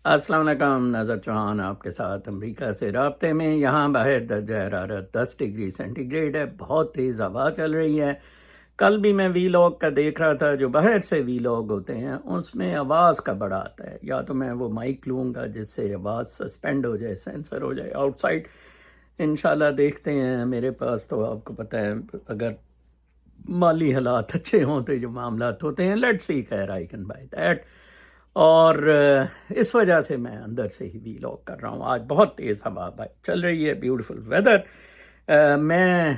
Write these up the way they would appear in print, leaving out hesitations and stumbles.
السلام علیکم، ناظر چوہان آپ کے ساتھ امریکہ سے رابطے میں۔ یہاں باہر درجہ حرارت 10 ڈگری سینٹی گریڈ ہے، بہت تیز ہوا چل رہی ہے۔ کل بھی میں وی لاگ کا دیکھ رہا تھا، جو باہر سے وی لاگ ہوتے ہیں اس میں آواز کا بڑا آتا ہے۔ یا تو میں وہ مائک لوں گا جس سے آواز سسپینڈ ہو جائے، سینسر ہو جائے آؤٹ سائڈ، انشاءاللہ دیکھتے ہیں۔ میرے پاس تو آپ کو پتہ ہے اگر مالی حالات اچھے ہوں تو جو معاملات ہوتے ہیں، لیٹس سی، خیر آئی کین بائی دیٹ۔ اور اس وجہ سے میں اندر سے ہی وی لاگ کر رہا ہوں۔ آج بہت تیز ہوا چل رہی ہے، بیوٹیفل ویدر۔ میں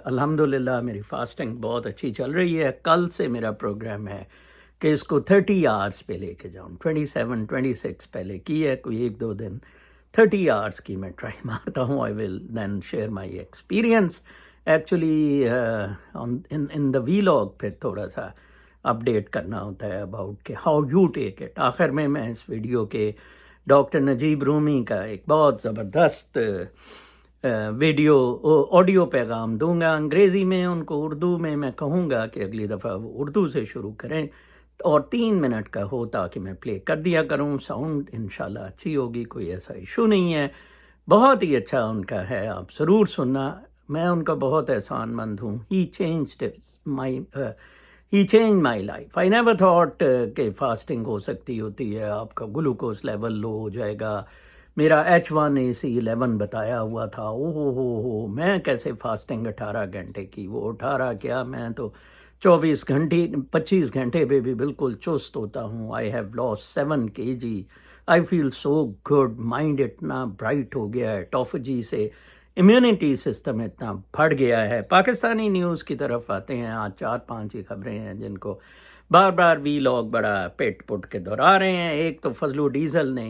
الحمدللہ میری فاسٹنگ بہت اچھی چل رہی ہے۔ کل سے میرا پروگرام ہے کہ اس کو 30 آورس پہ لے کے جاؤں۔ 27 26 پہلے کی ہے، کوئی 1-2 دن 30 آورس کی میں ٹرائی مارتا ہوں۔ I will then share my experience actually in the وی لاگ۔ پھر تھوڑا سا اپڈیٹ کرنا ہوتا ہے اباؤٹ کہ ہاؤ یو ٹیک اٹ۔ آخر میں اس ویڈیو کے ڈاکٹر نجیب رومی کا ایک بہت زبردست ویڈیو آڈیو پیغام دوں گا انگریزی میں، ان کو اردو میں میں کہوں گا کہ اگلی دفعہ وہ اردو سے شروع کریں، اور 3 منٹ کا ہو تاکہ میں پلے کر دیا کروں۔ ساؤنڈ انشاءاللہ اچھی ہوگی، کوئی ایسا ایشو نہیں ہے، بہت ہی اچھا ان کا ہے، آپ ضرور سننا۔ میں ان کا بہت احسان مند ہوں۔ He changed my life. I never thought کہ فاسٹنگ ہو سکتی ہوتی ہے، آپ کا گلوکوز لیول لو ہو جائے گا۔ میرا H1AC11 بتایا ہوا تھا، ہو میں کیسے فاسٹنگ 18 گھنٹے کی، وہ 18 کیا، میں تو 25 گھنٹے پہ بھی بالکل چست ہوتا ہوں۔ I have lost 7 kg. I feel so good. Mind اتنا برائٹ ہو گیا ہے، ٹوفجی سے امیونٹی سسٹم اتنا بڑھ گیا ہے۔ پاکستانی نیوز کی طرف آتے ہیں۔ آج 4-5 ہی خبریں ہیں جن کو بار بار وی لاگ بڑا پیٹ پٹ کے دہرا رہے ہیں۔ ایک تو فضلو ڈیزل نے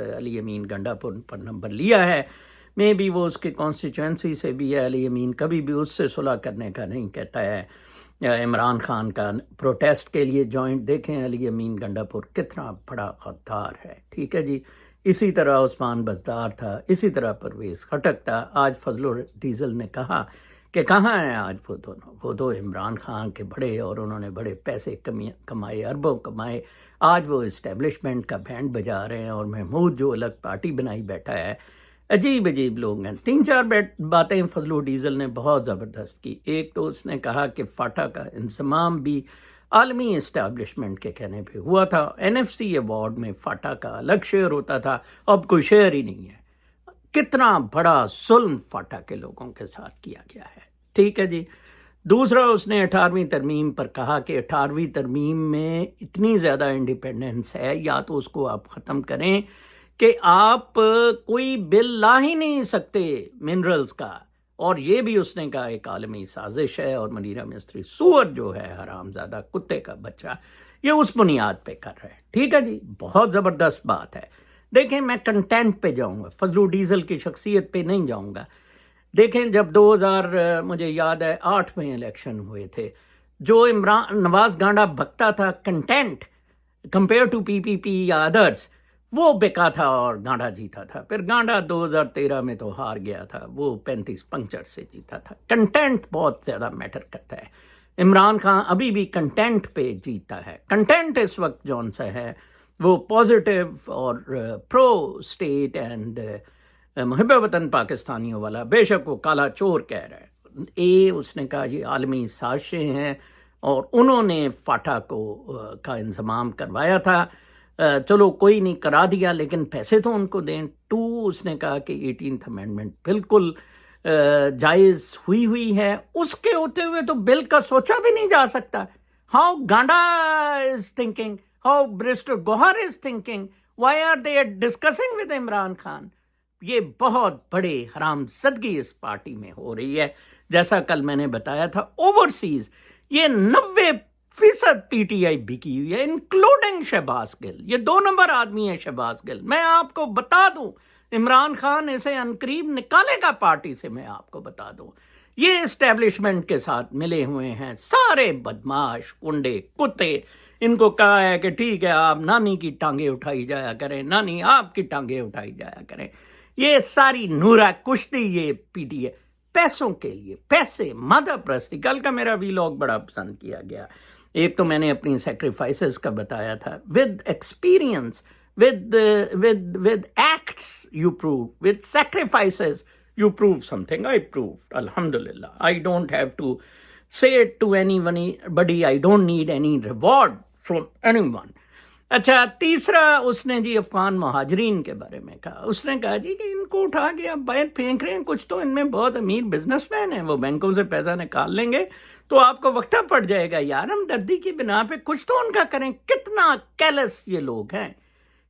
علی امین گنڈا پور پر نمبر لیا ہے، میں بھی وہ اس کے کانسٹیچوئنسی سے بھی ہے۔ علی امین کبھی بھی اس سے صلح کرنے کا نہیں کہتا ہے۔ عمران خان کا پروٹیسٹ کے لیے جوائنٹ دیکھیں، علی امین گنڈا پور کتنا بڑا غدار ہے، ٹھیک ہے جی۔ اسی طرح عثمان بزدار تھا، اسی طرح پرویز خٹک تھا۔ آج فضل ڈیزل نے کہا کہ کہاں ہیں آج وہ دونوں، وہ دو عمران خان کے بڑے، اور انہوں نے بڑے پیسے کمائے، اربوں کمائے۔ آج وہ اسٹیبلشمنٹ کا بینڈ بجا رہے ہیں، اور محمود جو الگ پارٹی بنائی بیٹھا ہے۔ عجیب لوگ ہیں۔ 3-4 باتیں فضل ڈیزل نے بہت زبردست کی۔ ایک تو اس نے کہا کہ فاٹا کا انضمام بھی عالمی اسٹیبلشمنٹ کے کہنے پہ ہوا تھا۔ NFC ایوارڈ میں فاٹا کا الگ شیئر ہوتا تھا، اب کوئی شیئر ہی نہیں ہے۔ کتنا بڑا ظلم فاٹا کے لوگوں کے ساتھ کیا گیا ہے، ٹھیک ہے جی۔ دوسرا، اس نے 18ویں ترمیم پر کہا کہ 18ویں ترمیم میں اتنی زیادہ انڈیپینڈنس ہے، یا تو اس کو آپ ختم کریں کہ آپ کوئی بل لا ہی نہیں سکتے منرلز کا، اور یہ بھی اس نے کہا ایک عالمی سازش ہے، اور منیرہ مستری سور جو ہے حرام زادہ کتے کا بچہ، یہ اس بنیاد پہ کر رہا ہے، ٹھیک ہے جی۔ بہت زبردست بات ہے۔ دیکھیں، میں کنٹینٹ پہ جاؤں گا، فضل ڈیزل کی شخصیت پہ نہیں جاؤں گا۔ دیکھیں، جب 2000 مجھے یاد ہے 8 میں الیکشن ہوئے تھے، جو نواز گانڈا بکتا تھا کنٹینٹ کمپیئر ٹو PPP یا ادرس، وہ بکا تھا اور گانڈا جیتا تھا۔ پھر گانڈا 2013 میں تو ہار گیا تھا، وہ 35 پنکچر سے جیتا تھا۔ کنٹینٹ بہت زیادہ میٹر کرتا ہے۔ عمران خان ابھی بھی کنٹینٹ پہ جیتا ہے۔ کنٹینٹ اس وقت جون سا ہے وہ پازیٹیو اور پرو اسٹیٹ اینڈ محب وطن پاکستانیوں والا، بے شک وہ کالا چور کہہ رہا ہے۔ اس نے کہا یہ عالمی سازشیں ہیں، اور انہوں نے فاٹا کا انضمام کروایا تھا۔ چلو کوئی نہیں، کرا دیا، لیکن پیسے تو ان کو دیں۔ اس نے کہا کہ 18th امینڈمنٹ بالکل جائز ہوئی ہے، اس کے ہوتے ہوئے تو بل کا سوچا بھی نہیں جا سکتا۔ ہاؤ گانڈا is thinking, how barrister Gohar is thinking, why are they discussing with Imran Khan? یہ بہت بڑے حرام زدگی اس پارٹی میں ہو رہی ہے۔ جیسا کل میں نے بتایا تھا، اوورسیز یہ 90% PTI بکی ہوئی ہے، انکلوڈنگ شہباز گل۔ یہ 2 نمبر آدمی ہے شہباز گل۔ میں آپ کو بتا دوں، عمران خان اسے عنقریب نکالے گا پارٹی سے، میں آپ کو بتا دوں۔ یہ اسٹیبلشمنٹ کے ساتھ ملے ہوئے ہیں، سارے بدماش کنڈے کتے۔ ان کو کہا ہے کہ ٹھیک ہے، آپ نانی کی ٹانگیں اٹھائی جایا کریں، نانی آپ کی ٹانگیں اٹھائی جایا کریں۔ یہ ساری نورا کشتی، یہ PTI پیسوں کے لیے، پیسے، مادہ پرستی۔ کل کا میرا وی لاگ بڑا پسند کیا گیا۔ ایک تو میں نے اپنی سیکریفائسز کا بتایا تھا، with experience with acts you prove, with sacrifices you prove something. I proved, alhamdulillah. I don't have to say it to anybody. I don't need any reward from anyone. اچھا تیسرا اس نے جی افغان مہاجرین کے بارے میں کہا. اس نے کہا جی کہ ان کو اٹھا کے آپ باہر پھینک رہے ہیں, کچھ تو ان میں بہت امیر بزنس مین ہیں, وہ بینکوں سے پیسہ نکال لیں گے تو آپ کو وقتہ پڑ جائے گا. یار ہم دردی کی بنا پہ کچھ تو ان کا کریں. کتنا کیلس یہ لوگ ہیں,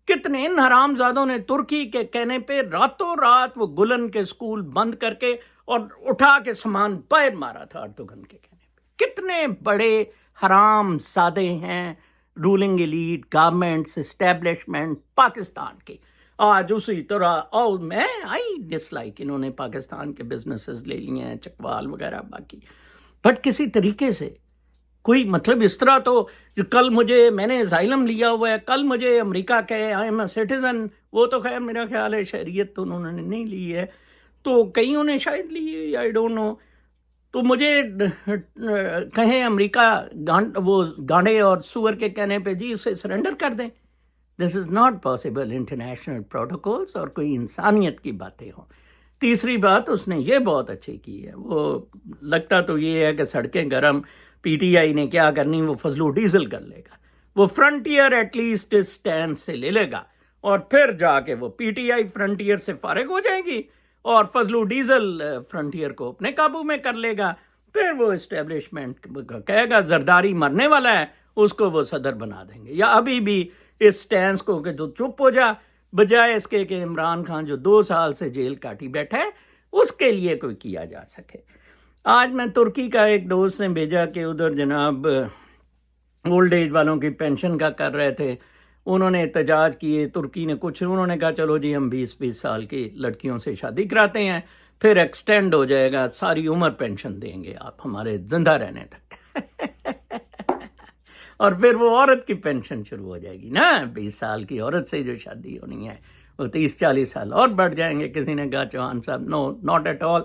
کتنے ان حرام زادوں نے ترکی کے کہنے پہ راتوں رات وہ گلن کے اسکول بند کر کے اور اٹھا کے سامان باہر مارا تھا اردوغن کے کہنے پہ. کتنے بڑے حرام زادے ہیں ruling elite governments establishment Pakistan کی. آج اسی طرح میں آئی ڈس لائک انہوں نے پاکستان کے بزنسز لے لیے ہیں, چکوال وغیرہ باقی, بٹ کسی طریقے سے کوئی مطلب اس طرح تو کل میں نے اسائلم لیا ہوا ہے, کل مجھے امریکہ کے آئی ایم اے سٹیزن, وہ تو خیر میرا خیال ہے شہریت تو انہوں نے نہیں لی ہے, تو کئیوں نے شاید لی ہے, آئی ڈونٹ نو. تو مجھے کہیں امریکہ وہ گانڈے اور سور کے کہنے پہ جی اسے سرنڈر کر دیں. This is not possible. International protocols اور کوئی انسانیت کی باتیں ہوں. تیسری بات اس نے یہ بہت اچھی کی ہے, وہ لگتا تو یہ ہے کہ سڑکیں گرم, پی ٹی آئی نے کیا کرنی, وہ فضلو ڈیزل کر لے گا, وہ فرنٹیئر ایٹ لیسٹ اسٹینڈ سے لے لے گا, اور پھر جا کے وہ پی ٹی آئی فرنٹیئر سے فارغ ہو جائے گی اور فضلو ڈیزل فرنٹیئر کو اپنے قابو میں کر لے گا. پھر وہ اسٹیبلشمنٹ کہے گا زرداری مرنے والا ہے, اس کو وہ صدر بنا دیں گے. یا ابھی بھی اس سٹینس کو کہ جو چپ ہو جا, بجائے اس کے کہ عمران خان جو 2 سال سے جیل کاٹی بیٹھا ہے اس کے لیے کوئی کیا جا سکے. آج میں ترکی کا ایک دوست نے بھیجا کہ ادھر جناب اولڈ ایج والوں کی پینشن کا کر رہے تھے, انہوں نے احتجاج کیے, ترکی نے کچھ, انہوں نے کہا چلو جی ہم 20 سال کی لڑکیوں سے شادی کراتے ہیں, پھر ایکسٹینڈ ہو جائے گا, ساری عمر پینشن دیں گے آپ ہمارے زندہ رہنے تک. اور پھر وہ عورت کی پینشن شروع ہو جائے گی نا, 20 سال کی عورت سے جو شادی ہونی ہے وہ 30-40 سال اور بڑھ جائیں گے. کسی نے کہا چوہان صاحب نو ناٹ ایٹ آل,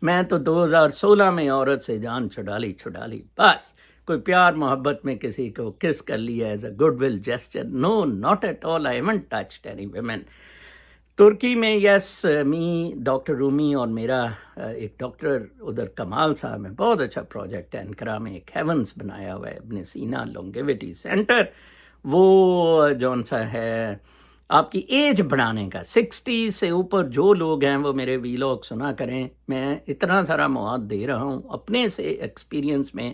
میں تو 2016 میں عورت سے جان چھڑا لی, بس کوئی پیار محبت میں کسی کو کس کر لیا as a good will gesture. No not at all, I haven't touched any women. ترکی میں یس می ڈاکٹر رومی اور میرا ایک ڈاکٹر ادھر کمال صاحب ہے, بہت اچھا پروجیکٹ ہے انقرہ میں, ایک ہیونس بنایا ہوا ہے ابن سینا لانگیویٹی سینٹر. وہ جون سا ہے آپ کی ایج بڑھانے کا, 60 سے اوپر جو لوگ ہیں وہ میرے ویلاگ سنا کریں. میں اتنا سارا مواد دے رہا ہوں اپنے سے ایکسپیرینس میں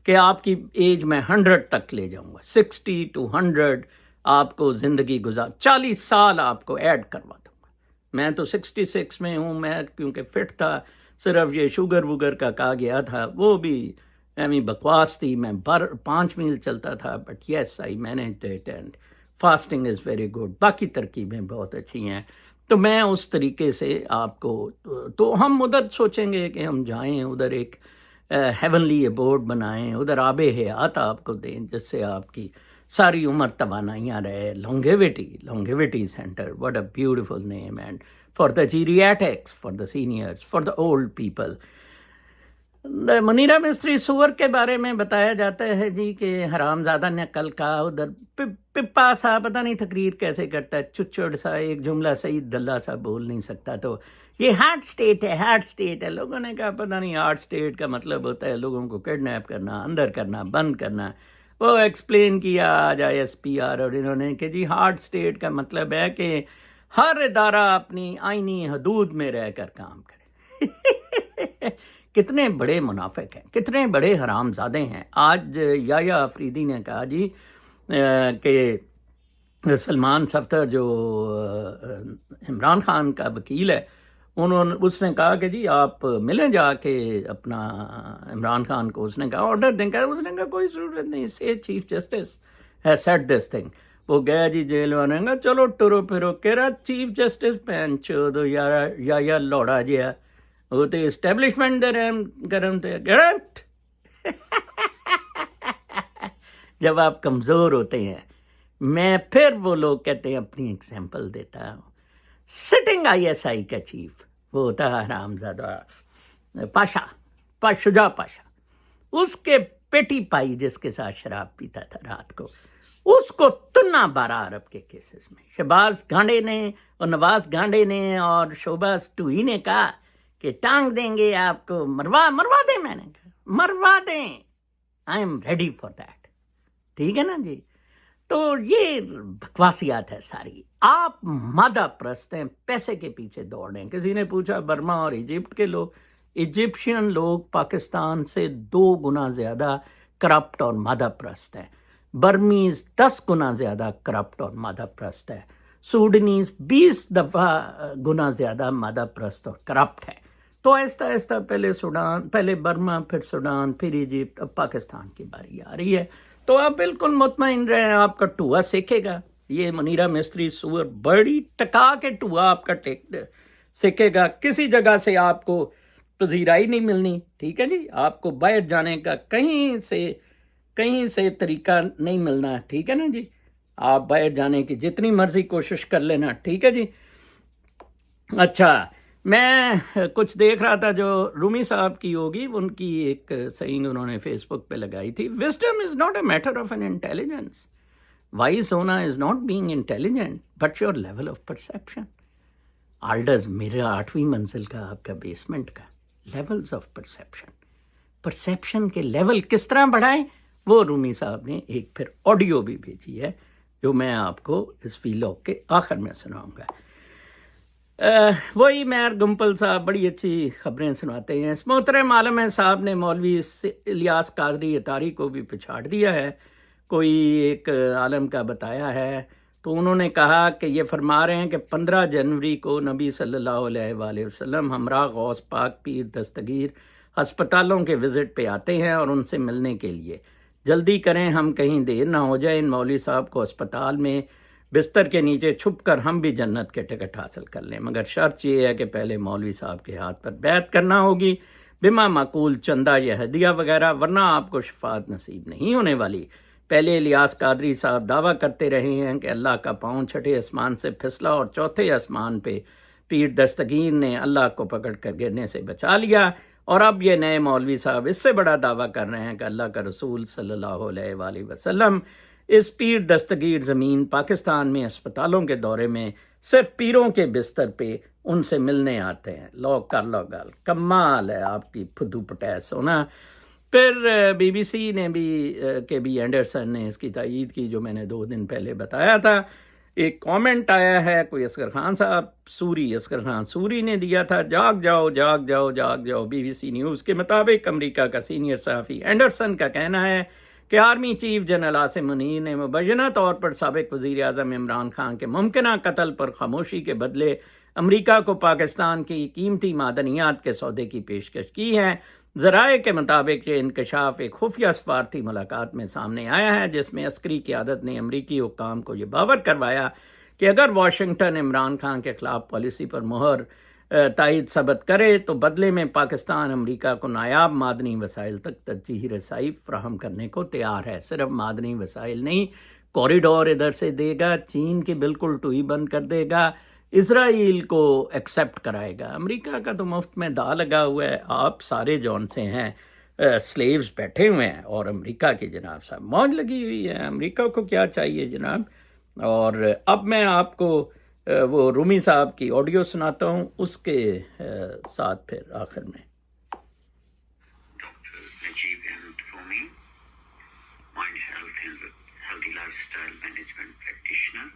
کہ آپ کی ایج میں 100 تک لے جاؤں گا, 60 to 100 آپ کو زندگی 40 سال آپ کو ایڈ کروا دوں گا. میں تو 66 میں ہوں, میں کیونکہ فٹ تھا, صرف یہ شوگر وگر کا کہا گیا تھا, وہ بھی بکواس تھی. میں 5 میل چلتا تھا, but yes I managed it and fasting is very good. باقی ترکیبیں بہت اچھی ہیں. تو میں اس طریقے سے آپ کو, تو ہم ادھر سوچیں گے کہ ہم جائیں ادھر ایک ہیونلی ایبورڈ بنائیں, ادھر آب حیات آپ کو دیں جس سے آپ کی ساری عمر توانائیاں رہے. Longevity centre, what a beautiful name, and for the geriatrics, for the seniors, for the old people. منیرا مستری سور کے بارے میں بتایا جاتا ہے جی کہ حرام زادہ نے کل کہا ادھر پپا سا پتہ نہیں تقریر کیسے کرتا ہے, چچڑ سا ایک جملہ سعید دلہ سا بول نہیں سکتا, تو یہ ہارٹ اسٹیٹ ہے. لوگوں نے کہا پتہ نہیں ہارٹ اسٹیٹ کا مطلب ہوتا ہے لوگوں کو کڈنیپ کرنا, اندر کرنا, بند کرنا. وہ ایکسپلین کیا آج ISPR اور انہوں نے کہ جی ہارٹ اسٹیٹ کا مطلب ہے کہ ہر ادارہ اپنی آئینی حدود میں رہ کر کام کرے. کتنے بڑے منافق ہیں, کتنے بڑے حرام زادے ہیں. آج یحییٰ آفریدی نے کہا جی کہ سلمان صفدر جو عمران خان کا وکیل ہے, اس نے کہا کہ جی آپ ملیں جا کے اپنا عمران خان کو. اس نے کہا آرڈر دیں, اس نے کہا کوئی ضرورت نہیں, سے chief justice has said this thing. وہ گیا جی جیل والے نے کہا چلو ٹرو پھرو, کہہ رہا چیف جسٹس پہن چودو یا لوڑا جیا, وہ تو اسٹیبلشمنٹ دے رہے گرم تھے. جب آپ کمزور ہوتے ہیں, میں پھر وہ لوگ کہتے ہیں اپنی ایگزامپل دیتا ہوں. سٹنگ ISI کا چیف وہ ہوتا ہے حرام زادہ پاشا, شجاع پاشا, اس کے پیٹی پائی جس کے ساتھ شراب پیتا تھا رات کو, اس کو تنا 12 ارب کے کیسز میں شہباز گانڈے نے اور نواز گانڈے نے اور شہباز ٹوئی نے کہا کہ ٹانگ دیں گے آپ کو، مروا دیں. میں نے کہا مروا دیں، I am ready for that. ٹھیک ہے نا جی. تو یہ بکواسیات ہے ساری. آپ مادہ پرست ہیں، پیسے کے پیچھے دوڑ رہے ہیں. کسی نے پوچھا برما اور ایجپٹ کے لوگ، ایجپشین لوگ پاکستان سے 2 گنا زیادہ کرپٹ اور مادہ پرست ہیں. برمیز 10 گنا زیادہ کرپٹ اور مادہ پرست ہے. سوڈنیز 20 گنا زیادہ مادہ پرست اور کرپٹ ہے. تو آہستہ آہستہ پہلے سوڈان، پہلے برما، پھر سوڈان، پھر ایجپٹ، اب پاکستان کی باری آ رہی ہے. تو آپ بالکل مطمئن رہیں، آپ کا ٹوا سیکھے گا. یہ منیرہ مستری سور بڑی ٹکا کے ٹوا آپ کا سیکھے گا. کسی جگہ سے آپ کو پذیرائی نہیں ملنی. ٹھیک ہے جی. آپ کو باہر جانے کا کہیں سے طریقہ نہیں ملنا. ٹھیک ہے نا جی. آپ باہر جانے کی جتنی مرضی کوشش کر لینا. ٹھیک ہے جی. اچھا، میں کچھ دیکھ رہا تھا جو رومی صاحب کی ہوگی، ان کی ایک سینگ انہوں نے فیس بک پہ لگائی تھی. Wisdom is not a matter of an intelligence. Wise ہونا is not being intelligent but your level of perception. آلڈرز میرا 8ویں منزل کا، آپ کا بیسمنٹ کا لیولز آف پرسیپشن کے لیول کس طرح بڑھائیں، وہ رومی صاحب نے ایک پھر آڈیو بھی بھیجی ہے جو میں آپ کو اس ویلاگ کے آخر میں سناؤں گا. وہی میر گمپل صاحب بڑی اچھی خبریں سناتے ہیں. اس محترم عالم صاحب نے مولوی الیاس قادری اتاری کو بھی پچھاڑ دیا ہے. کوئی ایک عالم کا بتایا ہے تو انہوں نے کہا کہ یہ فرما رہے ہیں کہ 15 جنوری کو نبی صلی اللہ علیہ وآلہ وسلم ہمراہ غوث پاک پیر دستگیر ہسپتالوں کے وزٹ پہ آتے ہیں اور ان سے ملنے کے لیے. جلدی کریں، ہم کہیں دیر نہ ہو جائے. ان مولوی صاحب کو اسپتال میں بستر کے نیچے چھپ کر ہم بھی جنت کے ٹکٹ حاصل کر لیں، مگر شرط یہ ہے کہ پہلے مولوی صاحب کے ہاتھ پر بیعت کرنا ہوگی بما معقول چندہ یا ہدیہ وغیرہ، ورنہ آپ کو شفاعت نصیب نہیں ہونے والی. پہلے الیاس قادری صاحب دعویٰ کرتے رہے ہیں کہ اللہ کا پاؤں چھٹے آسمان سے پھسلا اور چوتھے آسمان پہ پیر دستگیر نے اللہ کو پکڑ کر گرنے سے بچا لیا. اور اب یہ نئے مولوی صاحب اس سے بڑا دعویٰ کر رہے ہیں کہ اللہ کا رسول صلی اللہ علیہ وآلہ وسلم اس پیر دستگیر زمین پاکستان میں اسپتالوں کے دورے میں صرف پیروں کے بستر پہ ان سے ملنے آتے ہیں. لو کر لو گل، کمال ہے آپ کی پھدو پٹیس ہونا. پھر بی بی سی نے بھی کے بی اینڈرسن نے اس کی تائید کی جو میں نے 2 دن پہلے بتایا تھا. ایک کامنٹ آیا ہے، کوئی اصغر خان صاحب اصغر خان سوری نے دیا تھا، جاگ جاؤ جاگ جاؤ جاگ جاؤ. بی بی سی نیوز کے مطابق امریکہ کا سینئر صحافی اینڈرسن کا کہنا ہے کہ army chief general Asim Munir نے مبینہ طور پر سابق وزیر اعظم عمران خان کے ممکنہ قتل پر خاموشی کے بدلے امریکہ کو پاکستان کی قیمتی معدنیات کے سودے کی پیشکش کی ہے. ذرائع کے مطابق یہ انکشاف ایک خفیہ سفارتی ملاقات میں سامنے آیا ہے جس میں عسکری قیادت نے امریکی حکام کو یہ باور کروایا کہ اگر واشنگٹن عمران خان کے خلاف پالیسی پر مہر تائید ثبت کرے تو بدلے میں پاکستان امریکہ کو نایاب معدنی وسائل تک ترجیحی رسائی فراہم کرنے کو تیار ہے. صرف معدنی وسائل نہیں، کوریڈور ادھر سے دے گا، چین کی بالکل ٹوئی بند کر دے گا، اسرائیل کو ایکسیپٹ کرائے گا. امریکہ کا تو مفت میں دا لگا ہوا ہے. آپ سارے جون سے ہیں سلیوز بیٹھے ہوئے ہیں اور امریکہ کی جناب صاحب موج لگی ہوئی ہے. امریکہ کو کیا چاہیے جناب. اور اب میں آپ کو وہ رومی صاحب کی آڈیو سناتا ہوں، اس کے ساتھ پھر آخر میں. Doctor Najeeb Ahmed Rumi, mind health and healthy lifestyle management practitioner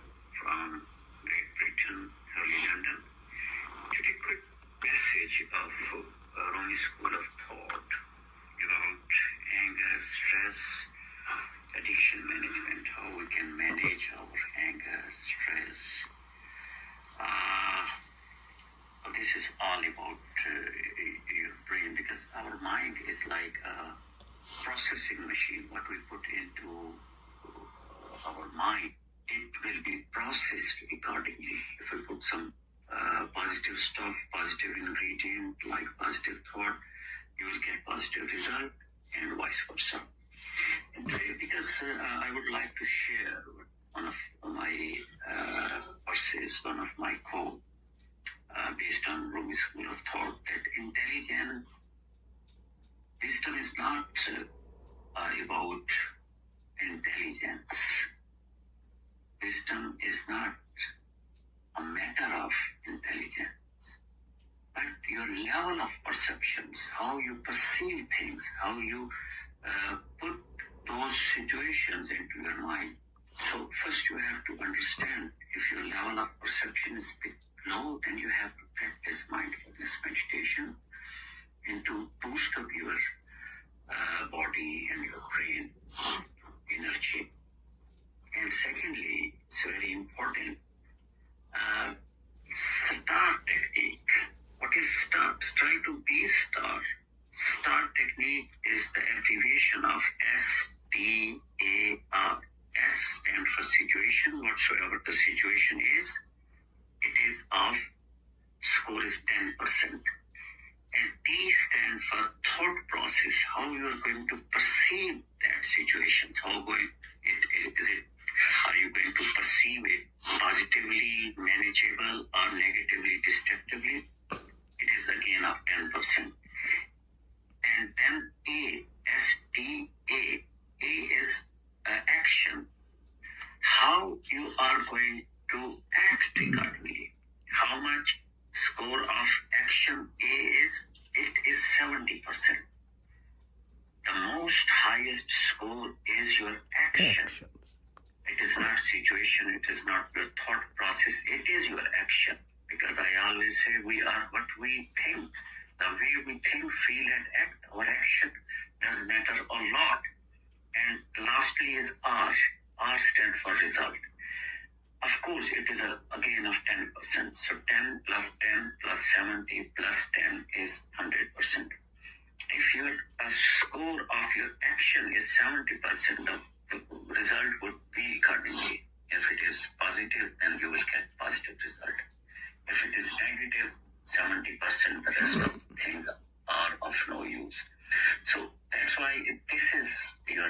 from Great Britain, early London. Today, quick message of Rumi School of Thought about anger, stress, addiction management, how we can manage our anger, stress. This is all about your brain, because our mind is like a processing machine. What we put into our mind, it will be processed accordingly. If we put some positive stuff, positive ingredient like positive thought, you will get positive result, and vice versa. And today, because I would like to share one of my verses, one of my quote based on Rumi School of Thought, that intelligence, wisdom is not about intelligence. wisdom is not a matter of intelligence, but your level of perceptions, how you perceive things, how you put those situations into your mind. So first you have to understand if your level of perception is low, then you have to practice mindfulness meditation and to boost up your body and your brain energy. And secondly, it's very important, STAR technique. What is STAR? Try to be STAR. STAR technique is the abbreviation of STAR. S stands for situation. Whatsoever the situation is, it is of score is 10%. And T stands for thought process. How you are going to perceive that situation. Are you going to perceive it positively, manageable, or negatively, destructively? It is again of 10%. And then A, S-T-A. A is action. How you are going to act regardingly. How much score of action A is? It is 70%. The most highest score is your action. It is not situation, it is not your thought process, it is your action. Because I always say we are what we think. The way we think, feel and act, our action does matter a lot. And lastly is R. R stands for result. Of course, it is again of 10%. So 10 plus 10 plus 70 plus 10 is 100%. If your score of your action is 70%, the result would be accordingly. If it is positive, then you will get positive result. If it is negative, 70%, the rest of things are of no use. So that's why this is your.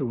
2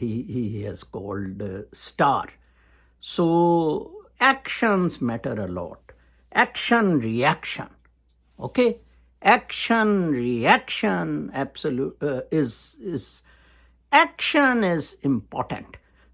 he has called star. So actions matter a lot. Action, reaction. Okay, action, reaction, absolute is action is important.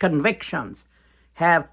Convictions, have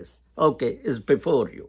is, okay, is before you.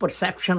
perception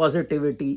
positivity